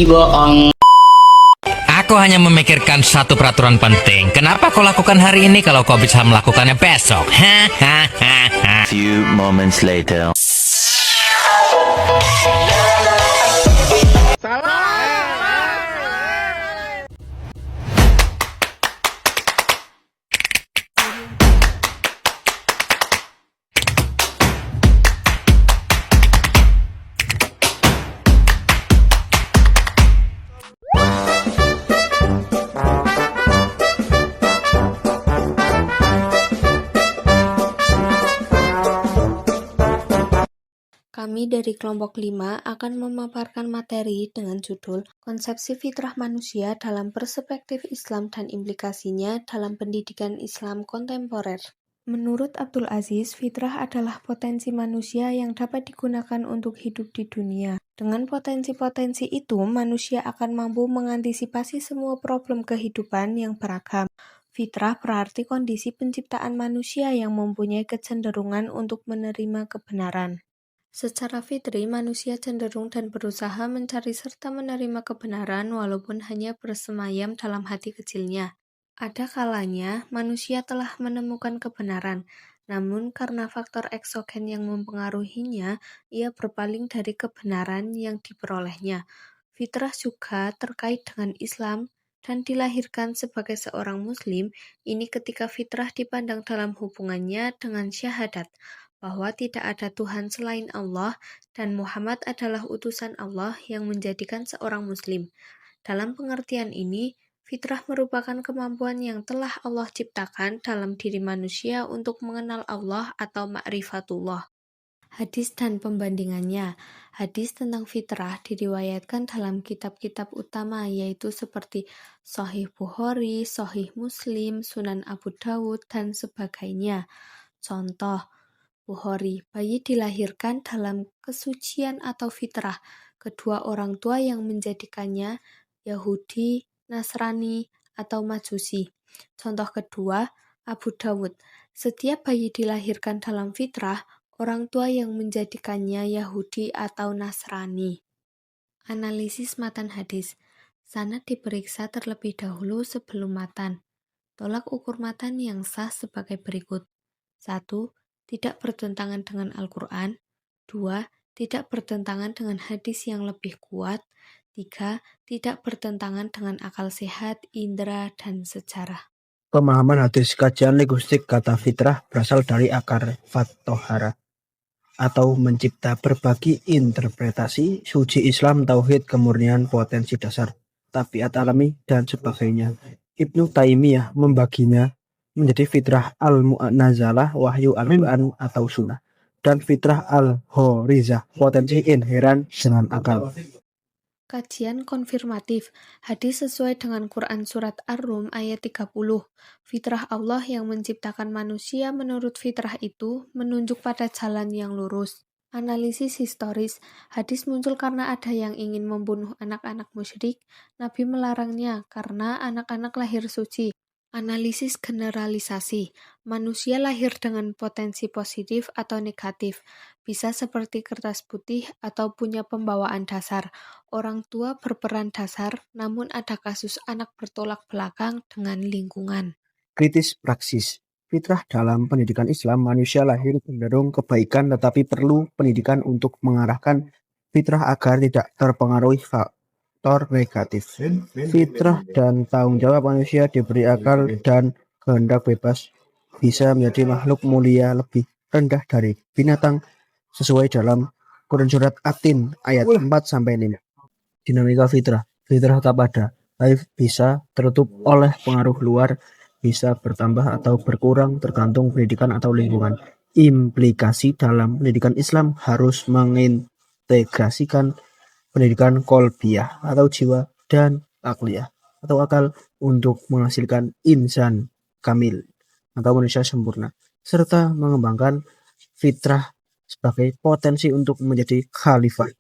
bohong. Aku hanya memikirkan satu peraturan penting. Kenapa kau lakukan hari ini kalau kau bisa melakukannya besok? Few moments later. Kami dari kelompok 5 akan memaparkan materi dengan judul Konsepsi Fitrah Manusia dalam Perspektif Islam dan Implikasinya dalam Pendidikan Islam Kontemporer. Menurut Abdul Aziz, fitrah adalah potensi manusia yang dapat digunakan untuk hidup di dunia. Dengan potensi-potensi itu, manusia akan mampu mengantisipasi semua problem kehidupan yang beragam. Fitrah berarti kondisi penciptaan manusia yang mempunyai kecenderungan untuk menerima kebenaran. Secara fitri, manusia cenderung dan berusaha mencari serta menerima kebenaran walaupun hanya bersemayam dalam hati kecilnya. Ada kalanya manusia telah menemukan kebenaran, namun karena faktor eksogen yang mempengaruhinya, ia berpaling dari kebenaran yang diperolehnya. Fitrah juga terkait dengan Islam dan dilahirkan sebagai seorang Muslim, ini ketika fitrah dipandang dalam hubungannya dengan syahadat, bahwa tidak ada Tuhan selain Allah dan Muhammad adalah utusan Allah yang menjadikan seorang Muslim. Dalam pengertian ini, fitrah merupakan kemampuan yang telah Allah ciptakan dalam diri manusia untuk mengenal Allah atau ma'rifatullah. Hadis dan pembandingannya. Hadis tentang fitrah diriwayatkan dalam kitab-kitab utama yaitu seperti Sahih Bukhari, Sahih Muslim, Sunan Abu Dawud, dan sebagainya. Contoh, Bukhari, bayi dilahirkan dalam kesucian atau fitrah. Kedua orang tua yang menjadikannya Yahudi, Nasrani, atau Majusi. Contoh kedua, Abu Dawud. Setiap bayi dilahirkan dalam fitrah, orang tua yang menjadikannya Yahudi atau Nasrani. Analisis matan hadis. Sanad diperiksa terlebih dahulu sebelum matan. Tolak ukur matan yang sah sebagai berikut. 1. Tidak bertentangan dengan Al-Quran. 2. Tidak bertentangan dengan hadis yang lebih kuat. 3. Tidak bertentangan dengan akal sehat, indera, dan sejarah. Pemahaman hadis. Kajian linguistik kata fitrah berasal dari akar fatohara atau mencipta, berbagi interpretasi, suci Islam, tauhid, kemurnian, potensi dasar, tabiat alami, dan sebagainya. Ibnu Taimiyah membaginya menjadi fitrah al-mu'nazalah, wahyu al-Quran atau sunnah, dan fitrah al-horizah, potensi inheran dengan akal. Kajian konfirmatif. Hadis sesuai dengan Quran Surat Ar-Rum ayat 30. Fitrah Allah yang menciptakan manusia menurut fitrah itu menunjuk pada jalan yang lurus. Analisis historis. Hadis muncul karena ada yang ingin membunuh anak-anak musyrik. Nabi melarangnya karena anak-anak lahir suci. Analisis generalisasi. Manusia lahir dengan potensi positif atau negatif. Bisa seperti kertas putih atau punya pembawaan dasar. Orang tua berperan dasar, namun ada kasus anak bertolak belakang dengan lingkungan. Kritis praksis. Fitrah dalam pendidikan Islam, manusia lahir cenderung kebaikan tetapi perlu pendidikan untuk mengarahkan fitrah agar tidak terpengaruhi faktor negatif. Fitrah dan tanggung jawab manusia diberi akal dan kehendak bebas bisa menjadi makhluk mulia lebih rendah dari binatang sesuai dalam Quran Surat At-Tin ayat 4-5. Dinamika fitrah. Fitrah tetap ada, tapi bisa tertutup oleh pengaruh luar, bisa bertambah atau berkurang tergantung pendidikan atau lingkungan. Implikasi dalam pendidikan Islam harus mengintegrasikan pendidikan kolbiyah atau jiwa dan akliyah atau akal untuk menghasilkan insan kamil atau manusia sempurna, serta mengembangkan fitrah sebagai potensi untuk menjadi khalifah.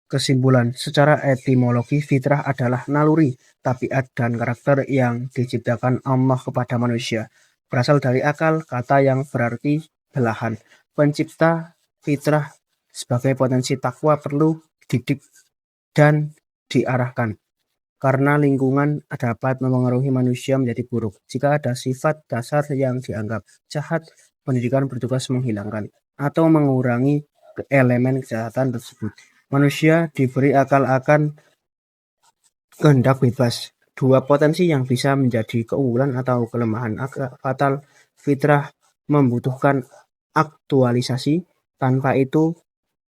Kesimpulan, secara etimologi fitrah adalah naluri, tabiat, dan karakter yang diciptakan Allah kepada manusia. Berasal dari akal, kata yang berarti belahan. Pencipta fitrah sebagai potensi takwa perlu dididik dan diarahkan. Karena lingkungan dapat mempengaruhi manusia menjadi buruk. Jika ada sifat dasar yang dianggap jahat, pendidikan bertugas menghilangkan atau mengurangi elemen kejahatan tersebut. Manusia diberi akal akan kehendak bebas. Dua potensi yang bisa menjadi keunggulan atau kelemahan fatal. Fitrah membutuhkan aktualisasi. Tanpa itu,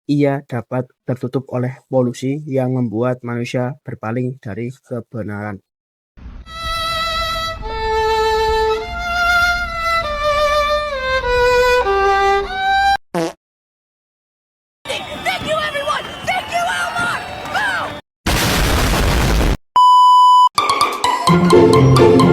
ia dapat tertutup oleh polusi yang membuat manusia berpaling dari kebenaran. Thank you, everyone. Thank you, Elmar. Boom.